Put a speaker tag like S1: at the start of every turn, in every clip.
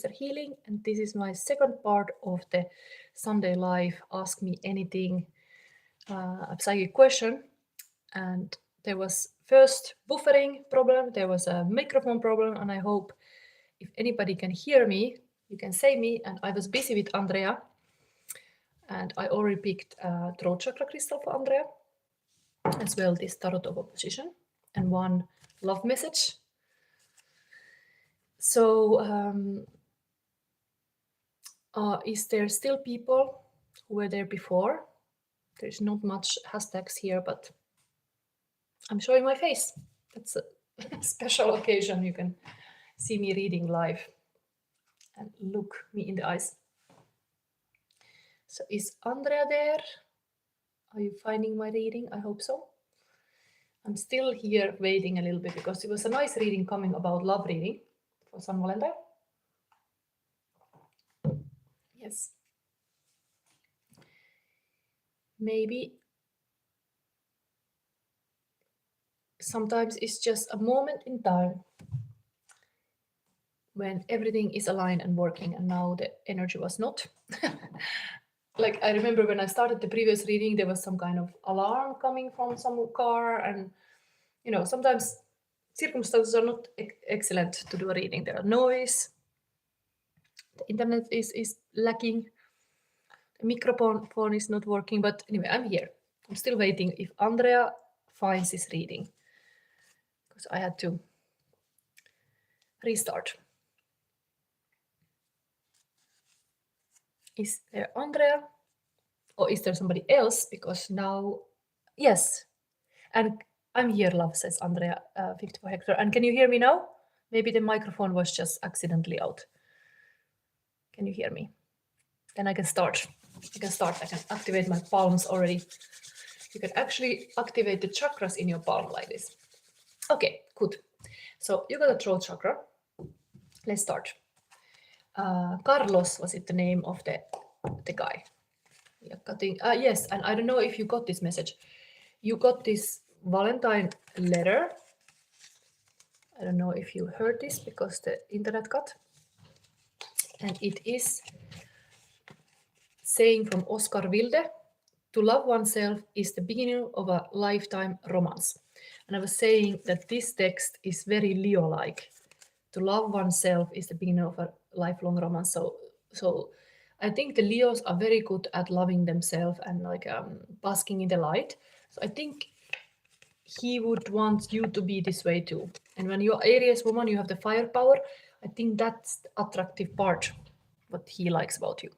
S1: Healing, and this is my second part of the Sunday Live Ask Me Anything a psychic question. And there was first buffering problem, there was a microphone problem, and I hope if anybody can hear me, you can say me. And I was busy with Andrea, and I already picked a throat chakra crystal for Andrea, as well this tarot of opposition, and one love message. So is there still people who were there before? There's not much hashtags here, but I'm showing my face. That's a special occasion. You can see me reading live and look me in the eyes. So is Andrea there? Are you finding my reading? I hope so. I'm still here waiting a little bit because it was a nice reading coming about love reading for San Valentine. Yes. Maybe sometimes it's just a moment in time when everything is aligned and working, and now the energy was not. Like I remember when I started the previous reading, there was some kind of alarm coming from some car, and you know, sometimes circumstances are not excellent to do a reading. There are noise, the internet is lacking, the microphone is not working, but anyway, I'm here. I'm still waiting if Andrea finds this reading, because I had to restart. Is there Andrea? Or is there somebody else? Because now, yes. And I'm here, love, says Andrea, 54 Hector. And can you hear me now? Maybe the microphone was just accidentally out. Can you hear me? Then I can start. I can activate my palms already. You can actually activate the chakras in your palm like this. Okay, good. So you got a throat chakra. Let's start. Carlos was it the name of the guy? Yes, and I don't know if you got this message. You got this Valentine letter. I don't know if you heard this because the internet cut. And it is saying from Oscar Wilde, to love oneself is the beginning of a lifetime romance. And I was saying that this text is very Leo-like. To love oneself is the beginning of a lifelong romance. So I think the Leos are very good at loving themselves and like basking in the light. So I think he would want you to be this way too. And when you're Aries woman, you have the firepower. I think that's the attractive part, what he likes about you,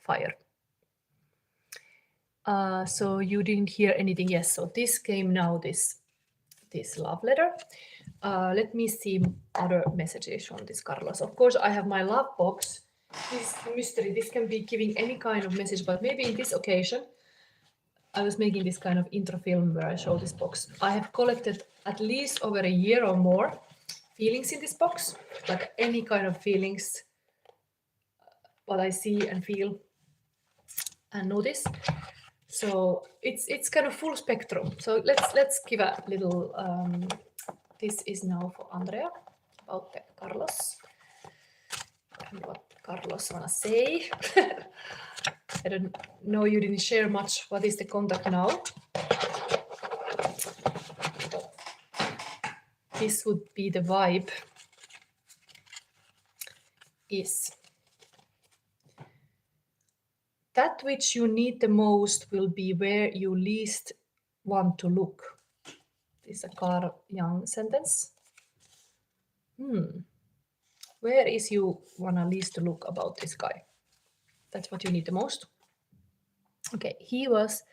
S1: fire. So you didn't hear anything. Yes, so this came now, this love letter. Let me see other messages from this Carlos. Of course, I have my love box. This mystery, this can be giving any kind of message, but maybe in this occasion, I was making this kind of intro film where I show this box. I have collected at least over a year or more feelings in this box, like any kind of feelings, what I see and feel and notice. So it's kind of full spectrum. So let's give a little. This is now for Andrea about the Carlos and what Carlos wanna say. I don't know, you didn't share much. What is the contact now? This would be the vibe. Is that which you need the most will be where you least want to look. This is a Carl Jung sentence. Where is you wanna least to look about this guy? That's what you need the most. Okay, he was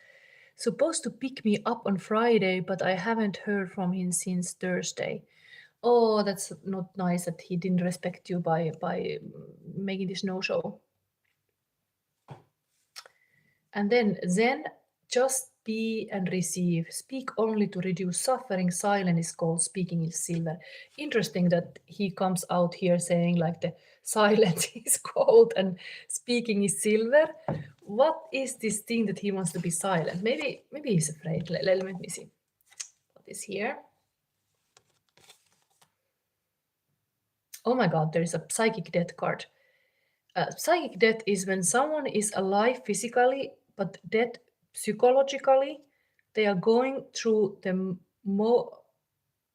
S1: supposed to pick me up on Friday, but I haven't heard from him since Thursday. Oh, that's not nice that he didn't respect you by making this no-show. And then Zen, just be and receive. Speak only to reduce suffering. Silent is gold, speaking is silver. Interesting that he comes out here saying like the silence is gold and speaking is silver. What is this thing that he wants to be silent? Maybe he's afraid. Let me see. What is here? Oh my God, there is a psychic death card. Psychic death is when someone is alive physically but dead psychologically. They are going through the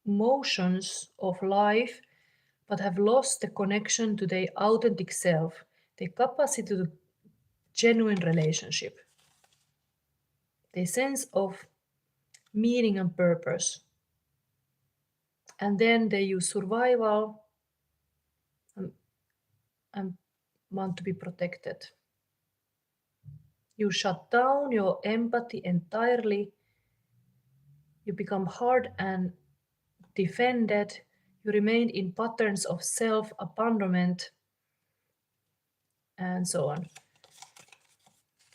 S1: motions of life but have lost the connection to their authentic self, their capacity to genuine relationship, their sense of meaning and purpose. And then they use survival and want to be protected. You shut down your empathy entirely. You become hard and defended. You remain in patterns of self-abandonment and so on.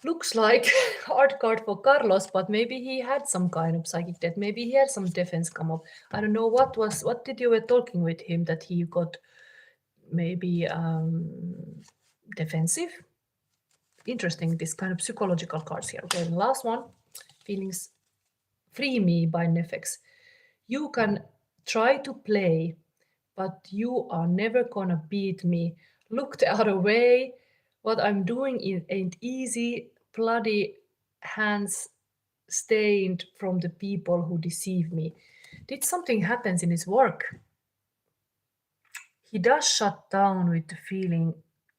S1: Looks like hard card for Carlos, but maybe he had some kind of psychic death. Maybe he had some defense come up. I don't know what did you were talking with him that he got maybe defensive. Interesting, this kind of psychological cards here. Okay, the last one, feelings free me by Nefex. You can try to play, but you are never gonna beat me. Look the other way. What I'm doing ain't easy. Bloody hands stained from the people who deceive me. Did something happens in his work? He does shut down with the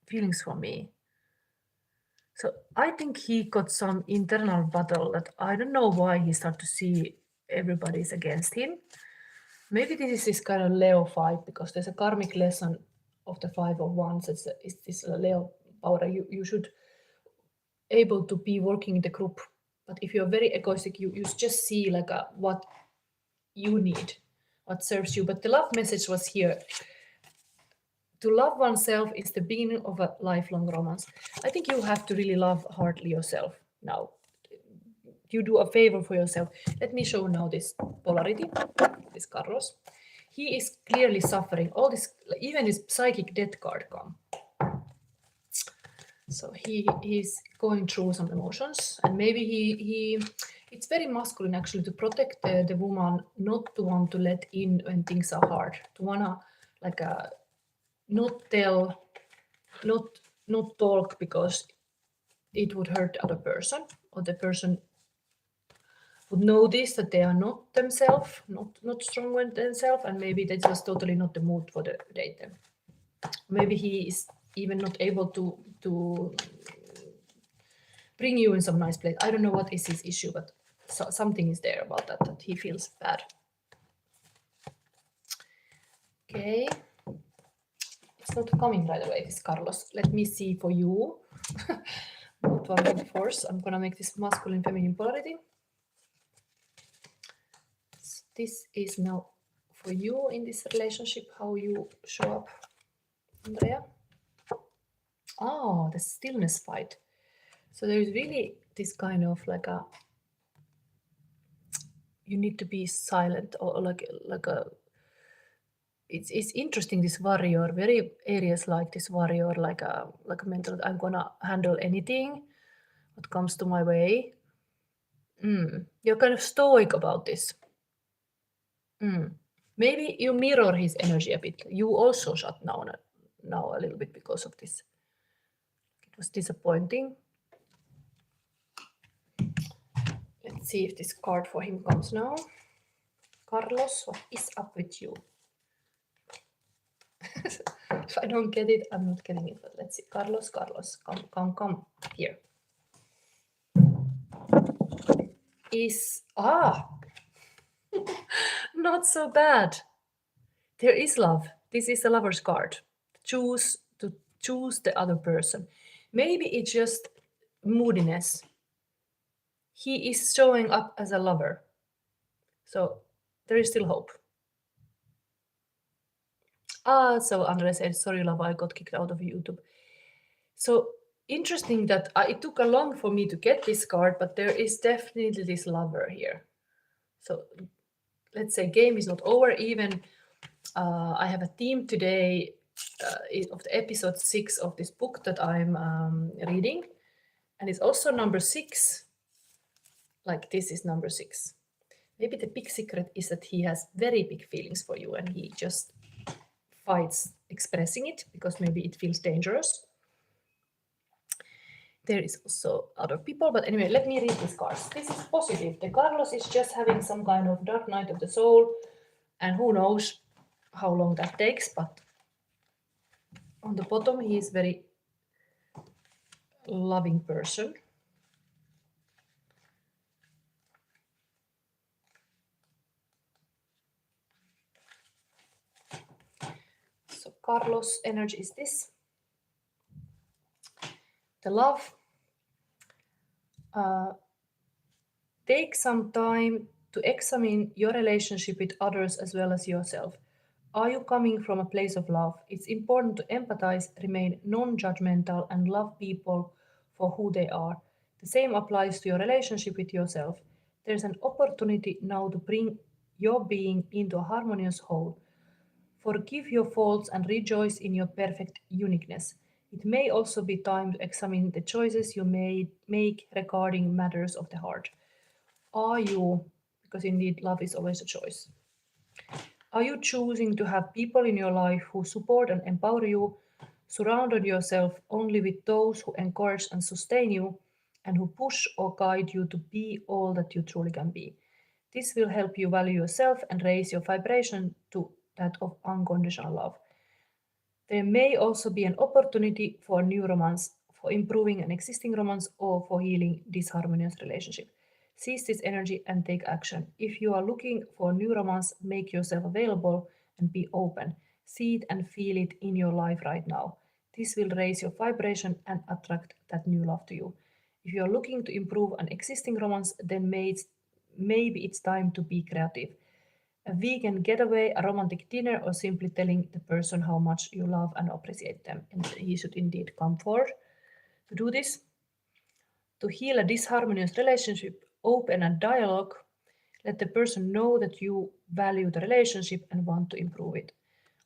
S1: feelings for me. So I think he got some internal battle that I don't know why he started to see everybody's against him. Maybe this is this kind of Leo fight because there's a karmic lesson of the 5 of Wands. It's this Leo power. You should able to be working in the group. But if you're very egoistic, you just see like what you need, what serves you. But the love message was here. To love oneself is the beginning of a lifelong romance. I think you have to really love hardly yourself now. You do a favor for yourself. Let me show now this polarity, this Carlos. He is clearly suffering. All this, even his psychic death card come. So he's going through some emotions, and maybe he it's very masculine actually to protect the woman, not to want to let in when things are hard, to wanna like not tell, not talk because it would hurt the other person, or the person would notice that they are not themselves, not strong with themselves, and maybe that's just totally not the mood for the date. Maybe he is even not able to bring you in some nice place. I don't know what is his issue, but something is there about that he feels bad. Okay. It's not coming right away, this Carlos. Let me see for you. Not one with force. I'm gonna make this masculine feminine polarity. This is now for you in this relationship, how you show up, Andrea. Oh, the stillness fight. So there is really this kind of like a, you need to be silent, or like a, it's interesting, this warrior, very areas like this warrior, like a mental, I'm gonna handle anything what comes to my way. You're kind of stoic about this. Maybe you mirror his energy a bit. You also shut down now a little bit because of this. It was disappointing. Let's see if this card for him comes now. Carlos, what is up with you? If I don't get it, I'm not getting it, but let's see. Carlos, come here. Not so bad. There is love. This is the lover's card. Choose the other person. Maybe it's just moodiness. He is showing up as a lover. So there is still hope. So Andrea said, sorry, love, I got kicked out of YouTube. So interesting that it took a long for me to get this card, but there is definitely this lover here. So let's say game is not over even. I have a theme today of the episode 6 of this book that I'm reading. And it's also number 6. Like this is number 6. Maybe the big secret is that he has very big feelings for you and he just fights expressing it because maybe it feels dangerous. There is also other people, but anyway, let me read these cards. This is positive. The Carlos is just having some kind of dark night of the soul, and who knows how long that takes, but on the bottom, he is very loving person. So Carlos' energy is this. The love. Take some time to examine your relationship with others as well as yourself. Are you coming from a place of love? It's important to empathize, remain non-judgmental, and love people for who they are. The same applies to your relationship with yourself. There's an opportunity now to bring your being into a harmonious whole. Forgive your faults and rejoice in your perfect uniqueness. It may also be time to examine the choices you may make regarding matters of the heart. Are you, because indeed love is always a choice, are you choosing to have people in your life who support and empower you, surrounded yourself only with those who encourage and sustain you, and who push or guide you to be all that you truly can be? This will help you value yourself and raise your vibration to that of unconditional love. There may also be an opportunity for new romance, for improving an existing romance, or for healing disharmonious relationship. Seize this energy and take action. If you are looking for new romance, make yourself available and be open. See it and feel it in your life right now. This will raise your vibration and attract that new love to you. If you are looking to improve an existing romance, then maybe it's time to be creative. A weekend getaway, a romantic dinner, or simply telling the person how much you love and appreciate them. And he should indeed come forward to do this. To heal a disharmonious relationship, open a dialogue. Let the person know that you value the relationship and want to improve it.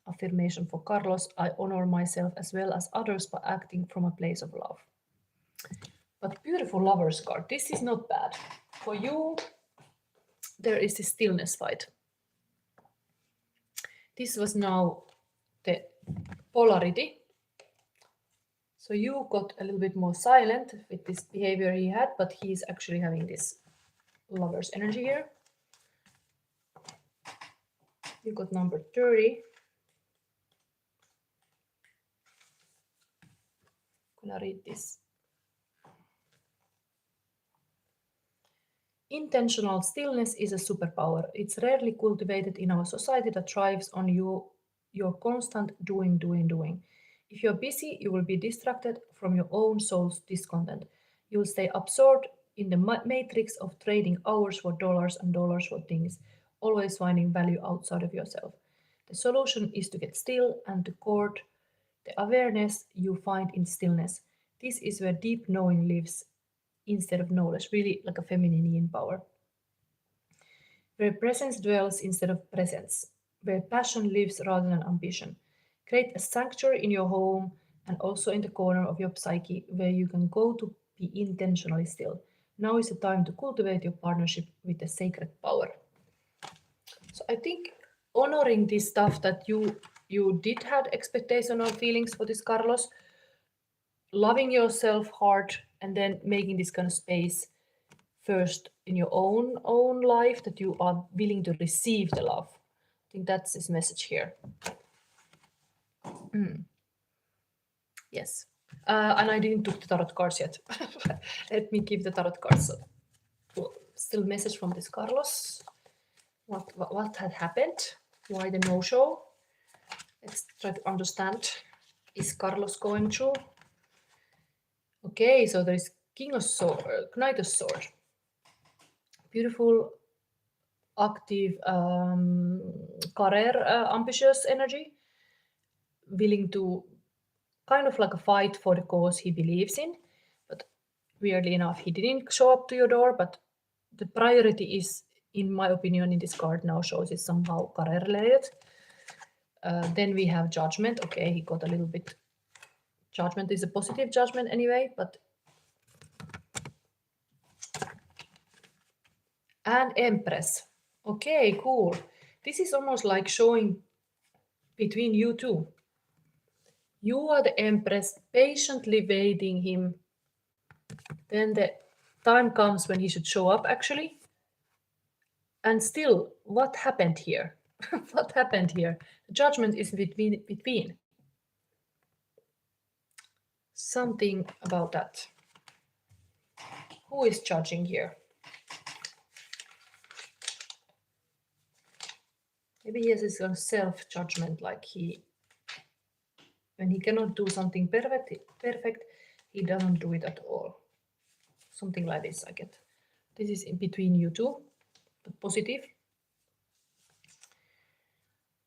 S1: Affirmation for Carlos: I honor myself as well as others by acting from a place of love. But beautiful lovers card. This is not bad. For you, there is this stillness fight. This was now the polarity. So you got a little bit more silent with this behavior he had, but he's actually having this lover's energy here. You got number 30. I'm gonna read this. Intentional stillness is a superpower. It's rarely cultivated in our society that thrives on your constant doing. If you're busy, you will be distracted from your own soul's discontent. You will stay absorbed in the matrix of trading hours for dollars and dollars for things, always finding value outside of yourself. The solution is to get still and to court the awareness you find in stillness. This is where deep knowing lives instead of knowledge, really like a feminine yin power. Where presence dwells instead of presence, where passion lives rather than ambition. Create a sanctuary in your home and also in the corner of your psyche where you can go to be intentionally still. Now is the time to cultivate your partnership with the sacred power. So I think honoring this stuff that you did had expectation or feelings for this Carlos, loving yourself hard, and then making this kind of space first in your own life that you are willing to receive the love. I think that's his message here. Yes. And I didn't took the tarot cards yet. Let me give the tarot cards. Still message from this Carlos. What had happened? Why the no-show? Let's try to understand. Is Carlos going through? Okay, so there is King of Sword, Knight of Sword. Beautiful, active, career, ambitious energy. Willing to kind of like a fight for the cause he believes in. But weirdly enough, he didn't show up to your door, but the priority is, in my opinion, in this card now shows is somehow career related. Then we have Judgment. Okay, he got a little bit. Judgment is a positive judgment anyway, but. And Empress. Okay, cool. This is almost like showing between you two. You are the Empress, patiently waiting him Then the time comes when he should show up actually. And still, what happened here? What happened here? The judgment is between. Something about that. Who is judging here? Maybe he has his own self-judgment, like when he cannot do something perfect, he doesn't do it at all. Something like this I get. This is in between you two, but positive.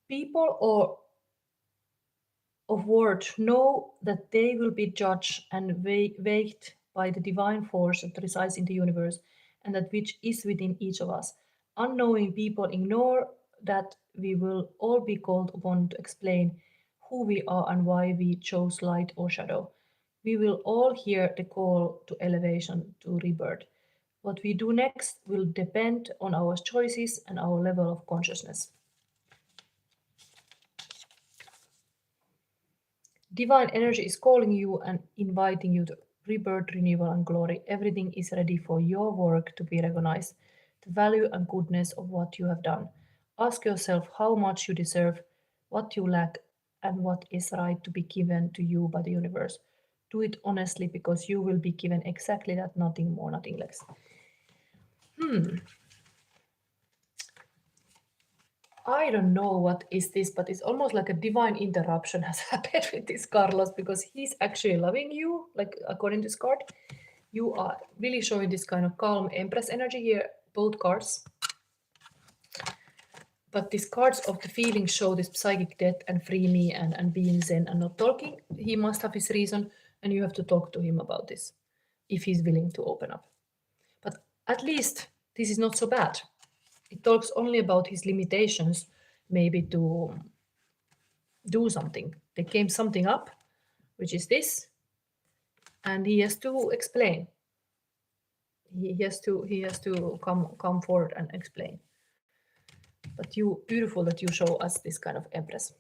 S1: People of worth know that they will be judged and weighed by the divine force that resides in the universe and that which is within each of us. Unknowing people ignore that we will all be called upon to explain who we are and why we chose light or shadow. We will all hear the call to elevation, to rebirth. What we do next will depend on our choices and our level of consciousness. Divine energy is calling you and inviting you to rebirth, renewal, and glory. Everything is ready for your work to be recognized, the value and goodness of what you have done. Ask yourself how much you deserve, what you lack, and what is right to be given to you by the universe. Do it honestly because you will be given exactly that, nothing more, nothing less. I don't know what is this, but it's almost like a divine interruption has happened with this Carlos because he's actually loving you, like according to this card. You are really showing this kind of calm Empress energy here, both cards. But these cards of the feeling show this psychic death and free me and being zen and not talking. He must have his reason, and you have to talk to him about this if he's willing to open up. But at least this is not so bad. It talks only about his limitations, maybe to do something. There came something up, which is this, and he has to explain. He has to come forward and explain. But you, beautiful that you show us this kind of Empress.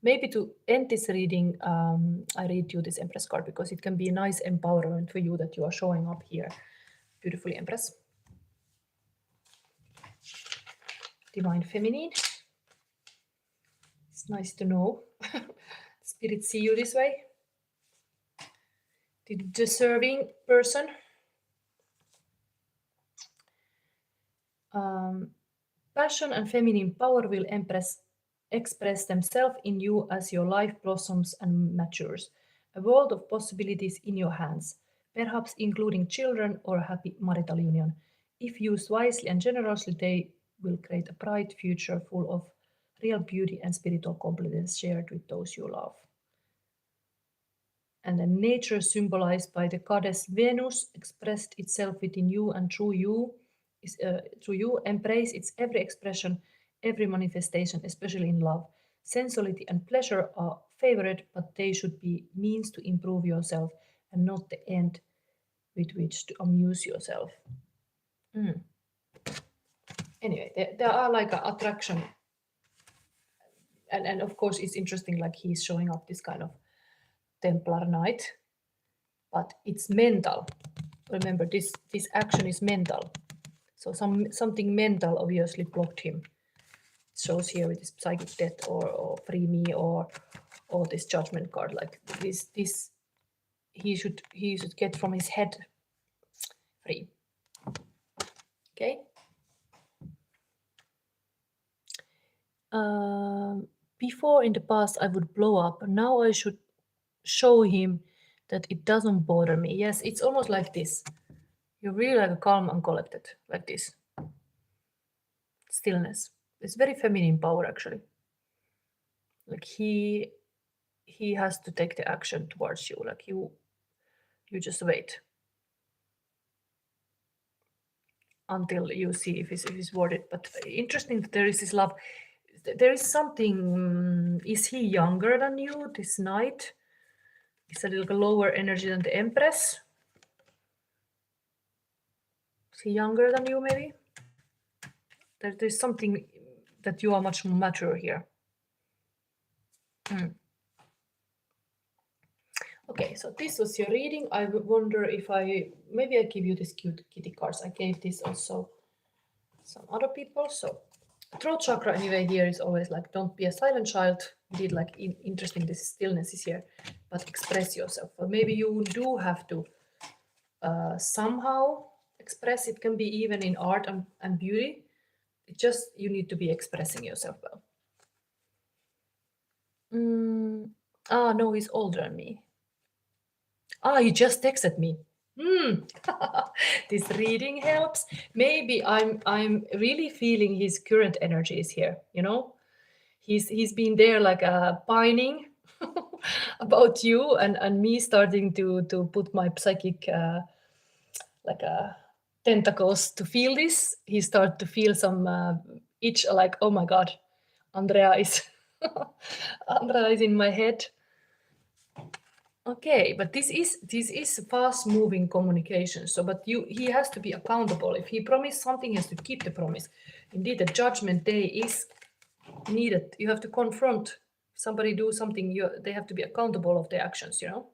S1: Maybe to end this reading, I read you this Empress card because it can be a nice empowerment for you that you are showing up here. Beautifully, Empress. Divine Feminine. It's nice to know. Spirit see you this way. The deserving person. Passion and feminine power will express themselves in you as your life blossoms and matures. A world of possibilities in your hands, perhaps including children or a happy marital union. If used wisely and generously, they will create a bright future full of real beauty and spiritual competence shared with those you love. And then nature symbolized by the goddess Venus expressed itself within you and through you. Embrace its every expression, every manifestation, especially in love. Sensuality and pleasure are favored, but they should be means to improve yourself and not the end with which to amuse yourself. Anyway, there are like an attraction. And of course, it's interesting, like he's showing up this kind of Templar Knight, but it's mental. Remember, this action is mental. So something mental obviously blocked him. It shows here with this psychic death or free me or this judgment card. Like this he should get from his head free. Okay. Before in the past I would blow up. Now I should show him that it doesn't bother me. Yes, it's almost like this. You're really like calm and collected, like this. Stillness. It's very feminine power actually. Like he has to take the action towards you. Like you just wait until you see if he's worth it. But interesting that there is this love. There is something. Is he younger than you? This knight is a little lower energy than the Empress. Is he younger than you? Maybe there's something that you are much more mature here. Okay, Okay, so this was your reading. I wonder if maybe I give you these cute kitty cards. I gave this also some other people. So throat chakra anyway here is always like, don't be a silent child. You did like interesting, this stillness is here, but express yourself. Or maybe you do have to somehow express. It can be even in art and beauty. It just, you need to be expressing yourself well. No, he's older than me. He just texted me. This reading helps. Maybe I'm really feeling his current energies here, you know? He's been there like pining about you and me starting to put my psychic like tentacles to feel this. He started to feel some itch, like, oh my god, Andrea is Andrea is in my head. Okay, but this is fast moving communication. So, but he has to be accountable. If he promised something, he has to keep the promise. Indeed, the judgment day is needed. You have to confront somebody do something. They have to be accountable of their actions. You know,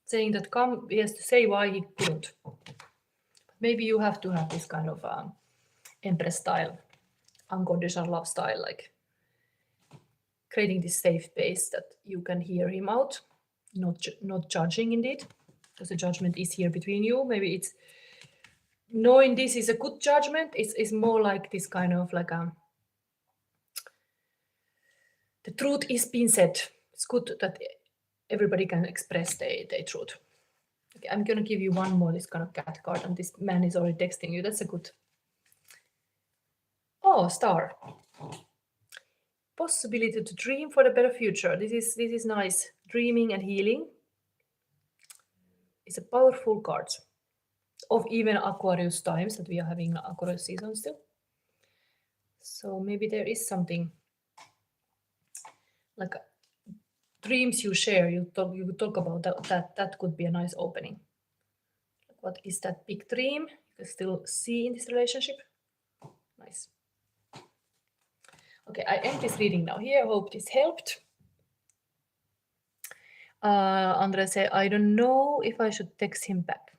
S1: saying that he has to say why he couldn't. Maybe you have to have this kind of Empress style, unconditional love style, like creating this safe space that you can hear him out. Not judging, indeed, because the judgment is here between you. Maybe it's knowing this is a good judgment. It's more like this kind of like the truth is being said. It's good that everybody can express their truth. Okay, I'm gonna give you one more this kind of cat card, and this man is already texting you. That's a good. Oh, star. Possibility to dream for the better future. This is nice. Dreaming and healing. It's a powerful card of even Aquarius times, that we are having Aquarius season still. So maybe there is something like dreams you share. You talk about that could be a nice opening. What is that big dream you can still see in this relationship? Nice. Okay, I end this reading now here. Hope this helped. Andrea said, I don't know if I should text him back.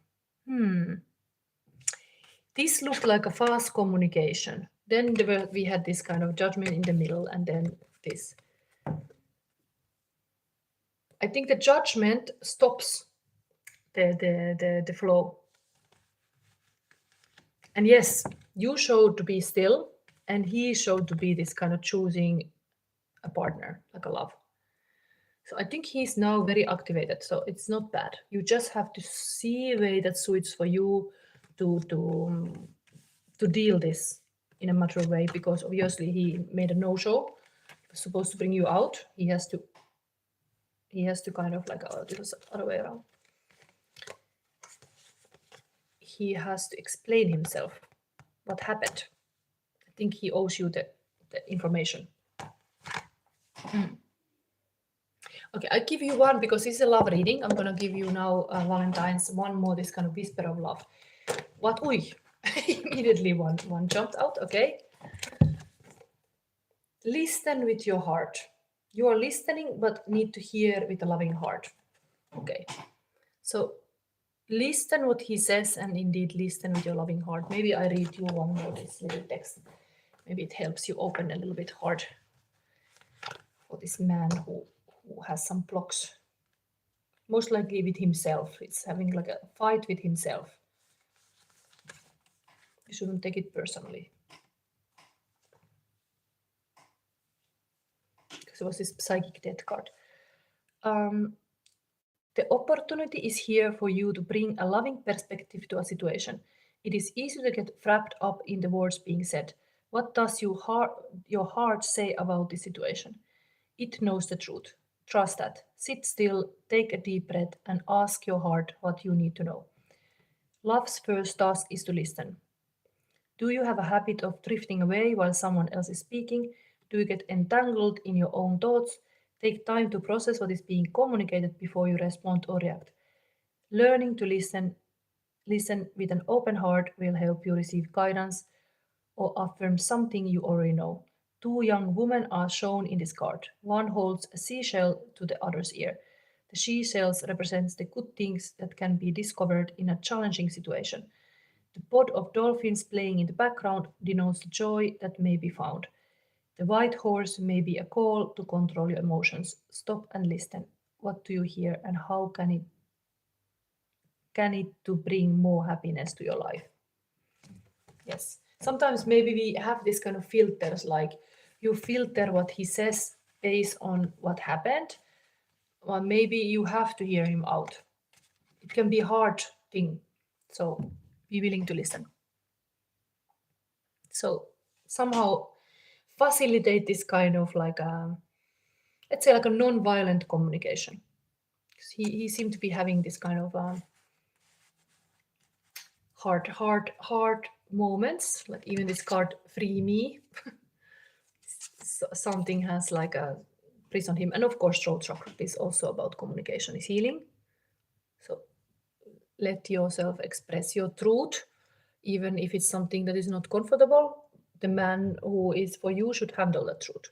S1: This looked like a fast communication. Then we had this kind of judgment in the middle, and then this. I think the judgment stops the flow. And yes, you showed to be still, and he showed to be this kind of choosing a partner, like a love. So I think he's now very activated. So it's not bad. You just have to see a way that suits for you to deal this in a mature way, because obviously he made a no-show. He was supposed to bring you out. He has to kind of like this was the other way around. He has to explain himself. What happened? I think he owes you the information. Okay, I give you one because this is a love reading. I'm gonna give you now Valentine's one more, this kind of whisper of love. What? Ui, immediately one jumped out. Okay. Listen with your heart. You are listening, but need to hear with a loving heart. Okay. So listen what he says, and indeed listen with your loving heart. Maybe I read you one more this little text. Maybe it helps you open a little bit heart for this man who has some blocks. Most likely with himself. It's having like a fight with himself. You shouldn't take it personally. Because it was this psychic death card. The opportunity is here for you to bring a loving perspective to a situation. It is easy to get wrapped up in the words being said. What does your heart say about this situation? It knows the truth. Trust that. Sit still, take a deep breath, and ask your heart what you need to know. Love's first task is to listen. Do you have a habit of drifting away while someone else is speaking? Do you get entangled in your own thoughts? Take time to process what is being communicated before you respond or react. Learning to listen with an open heart will help you receive guidance or affirm something you already know. Two young women are shown in this card. One holds a seashell to the other's ear. The seashells represents the good things that can be discovered in a challenging situation. The pod of dolphins playing in the background denotes the joy that may be found. The white horse may be a call to control your emotions. Stop and listen. What do you hear and how can it to bring more happiness to your life? Yes. Sometimes maybe we have this kind of filters, like you filter what he says based on what happened. Or maybe you have to hear him out. It can be a hard thing. So be willing to listen. So somehow facilitate this kind of like let's say like a non-violent communication. He seemed to be having this kind of hard moments, like even this card free me. Something has like a prisoned him, and of course throat chakra is also about communication, is healing. So let yourself express your truth, even if it's something that is not comfortable. The man who is for you should handle the truth.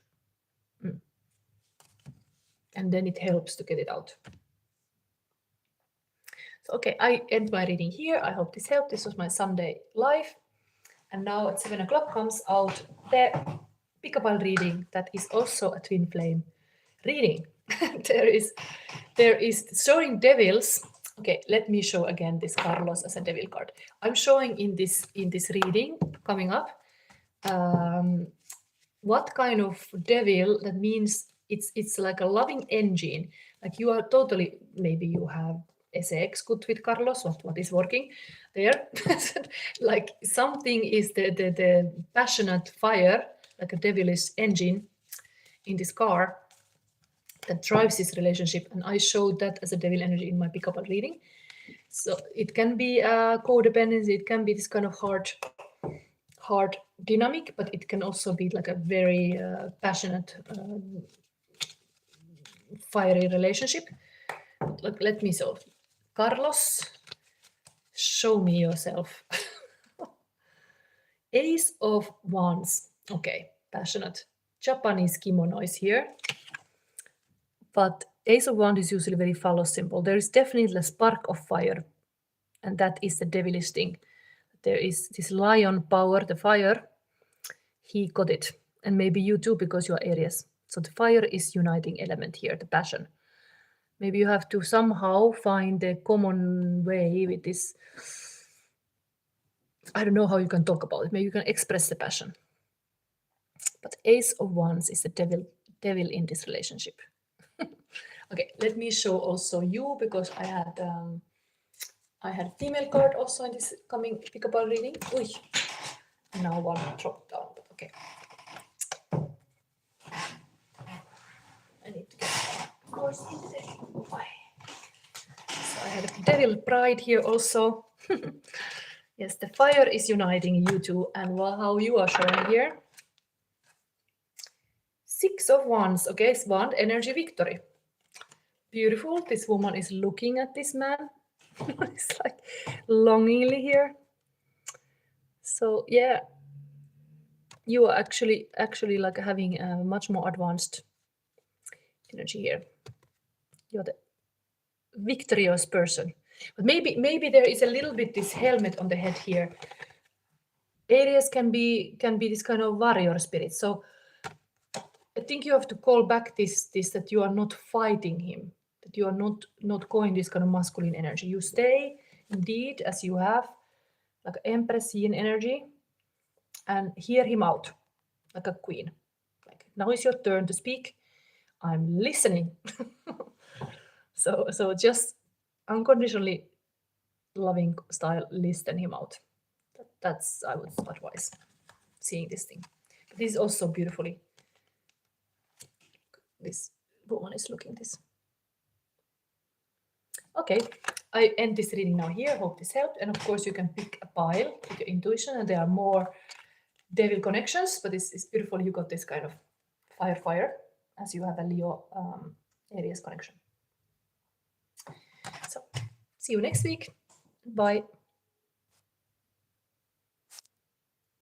S1: And then it helps to get it out. So, okay, I end my reading here. I hope this helped. This was my Sunday live. And now at 7 o'clock comes out the pick-a-pile reading that is also a twin flame reading. there is showing devils. Okay, let me show again this Carlos as a devil card. I'm showing in this reading coming up what kind of devil that means. It's like a loving engine. Like you are totally, maybe you have SX good with Carlos, what is working there. Like something is the passionate fire, like a devilish engine in this car that drives this relationship. And I showed that as a devil energy in my pick-up reading. So it can be codependency, it can be this kind of hard dynamic, but it can also be like a very passionate fiery relationship. Let me show. Carlos, show me yourself. Ace of Wands. Okay, passionate. Japanese kimono is here. But Ace of Wands is usually very phallus symbol. There is definitely a spark of fire. And that is the devilish thing. There is this lion power, the fire. He got it. And maybe you too, because you are Aries. So the fire is uniting element here, the passion. Maybe you have to somehow find a common way with this. I don't know how you can talk about it. Maybe you can express the passion. But Ace of Wands is the devil in this relationship. Okay, let me show also you, because I had female card also in this coming pick-a-pile reading. Uy. Now one dropped down, but okay. I need to get of course into the So I had devil pride here also. Yes, the fire is uniting you two, and how you are showing here. 6 of Wands, okay, Wand energy victory. Beautiful. This woman is looking at this man. It's like longingly here. So yeah, you are actually like having a much more advanced energy here. You're the victorious person. But maybe there is a little bit this helmet on the head here. Aries can be this kind of warrior spirit. So I think you have to call back this that you are not fighting him, that you are not going this kind of masculine energy. You stay indeed as you have, like Empressian energy, and hear him out like a queen. Like, now is your turn to speak. I'm listening. So just unconditionally loving style, listen him out. That's, I would advise seeing this thing. But this is also beautifully. This woman is looking this. Okay, I end this reading now here. Hope this helped. And of course, you can pick a pile with your intuition, and there are more devil connections, but it's beautiful. You got this kind of fire, as you have a Leo Aries connection. So, see you next week. Bye.